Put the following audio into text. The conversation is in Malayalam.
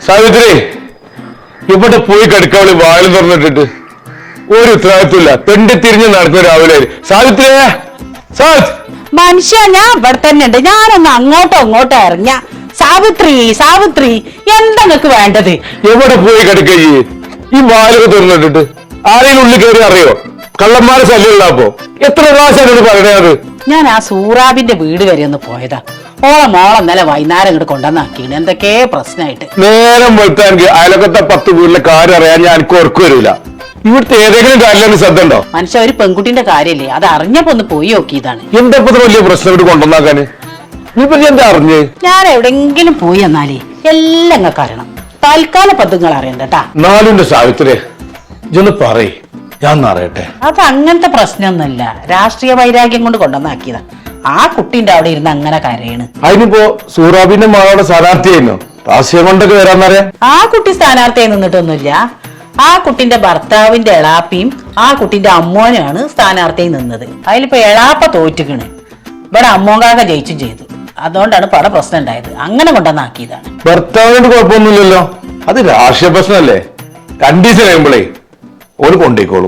സാവിത്രി, ഇവിടെ പോയി കിടക്കാവളി വായിൽ തുറന്നിട്ടിട്ട് ഒരു ഉത്തരവാദിത്വമില്ല. തെണ്ടി തിരിഞ്ഞ് നടക്കുന്ന രാവിലെ. സാവിത്രിയെ, മനുഷ്യ, ഞാൻ ഇവിടെ തന്നെ ഉണ്ട്. ഞാനൊന്ന് അങ്ങോട്ടോ ഇങ്ങോട്ടോ ഇറങ്ങ. സാവിത്രി, സാവിത്രി, എന്താ നിങ്ങക്ക് വേണ്ടത്? എവിടെ പോയി കിടക്കേ? ഈ വാലൊക്കെ തുറന്നിട്ടിട്ട് ആരെയും ഉള്ളിൽ കയറി അറിയോ? കള്ളന്മാരെ ശല്യമുള്ള അപ്പോ എത്ര പ്രാവശ്യം പറയണത്? ഞാൻ ആ സൂറാബിന്റെ വീട് വരെ ഒന്ന് പോയതാ. മോളെ ഇന്നലെ വൈകുന്നേരം ഇങ്ങോട്ട് കൊണ്ടുവന്നാക്കിയാണ്. എന്തൊക്കെ പ്രശ്നമായിട്ട്. നേരം വെളുത്താ എനിക്ക് അയലക്കത്തെ 10 വീട്ടിലെ കാര്യം അറിയാൻ ഞാൻ എനിക്ക് ഉറക്കു വരൂല. ഇവിടുത്തെ ഏതെങ്കിലും കാര്യത്തിന് ശ്രദ്ധ ഉണ്ടോ? മനുഷ്യ, ഒരു പെൺകുട്ടിന്റെ കാര്യല്ലേ, അത് അറിഞ്ഞപ്പോ ഒന്ന് പോയി നോക്കിയതാണ്. എന്താ വലിയ പ്രശ്നം ഇവിടെ കൊണ്ടുവന്നാക്കാന്? ഇപ്പൊ എന്താ അറിഞ്ഞ്? ഞാൻ എവിടെങ്കിലും പോയി എന്നാലേ എല്ലാം നിങ്ങൾക്ക് അറിയണം. തൽക്കാല പദ്ധതികൾ അറിയണ്ടട്ടാ. നാലുണ്ട് സാവിത്രി, ഇതൊന്ന് പറയ്, ഞാൻ അറിയട്ടെ. അത് അങ്ങനത്തെ പ്രശ്നമൊന്നുമില്ല. രാഷ്ട്രീയ വൈരാഗ്യം കൊണ്ട് കൊണ്ടുവന്നാക്കിയതാ. ആ കുട്ടീന്റെ അവിടെ ഇരുന്ന് അങ്ങനെ കരയാണ്. അതിനിപ്പോ സൂറാബിന്റെ മകളുടെ സ്ഥാനാർത്ഥിയായിരുന്നു. രാഷ്ട്രീയം കൊണ്ടൊക്കെ വരാന്നറിയാം. ആ കുട്ടി സ്ഥാനാർത്ഥിയായി നിന്നിട്ടൊന്നുമില്ല. ആ കുട്ടിന്റെ ഭർത്താവിന്റെ എളാപ്പിയും ആ കുട്ടിന്റെ അമ്മോനാണ് സ്ഥാനാർത്ഥിയായി നിന്നത്. അതിലിപ്പോ എളാപ്പ തോറ്റുകണ്. ഇവിടെ അമ്മോങ്കാക ജയിച്ചും ചെയ്തു. അതുകൊണ്ടാണ് പല പ്രശ്നം ഉണ്ടായത്. അങ്ങനെ കൊണ്ടുവന്നാക്കിയതാണ്. ഭർത്താവിനോട് കുഴപ്പമൊന്നുമില്ലല്ലോ. അത് രാഷ്ട്രീയ പ്രശ്നമല്ലേ? കണ്ടീഷൻ കഴിയുമ്പോഴേ ഓര് കൊണ്ടേക്കോളും.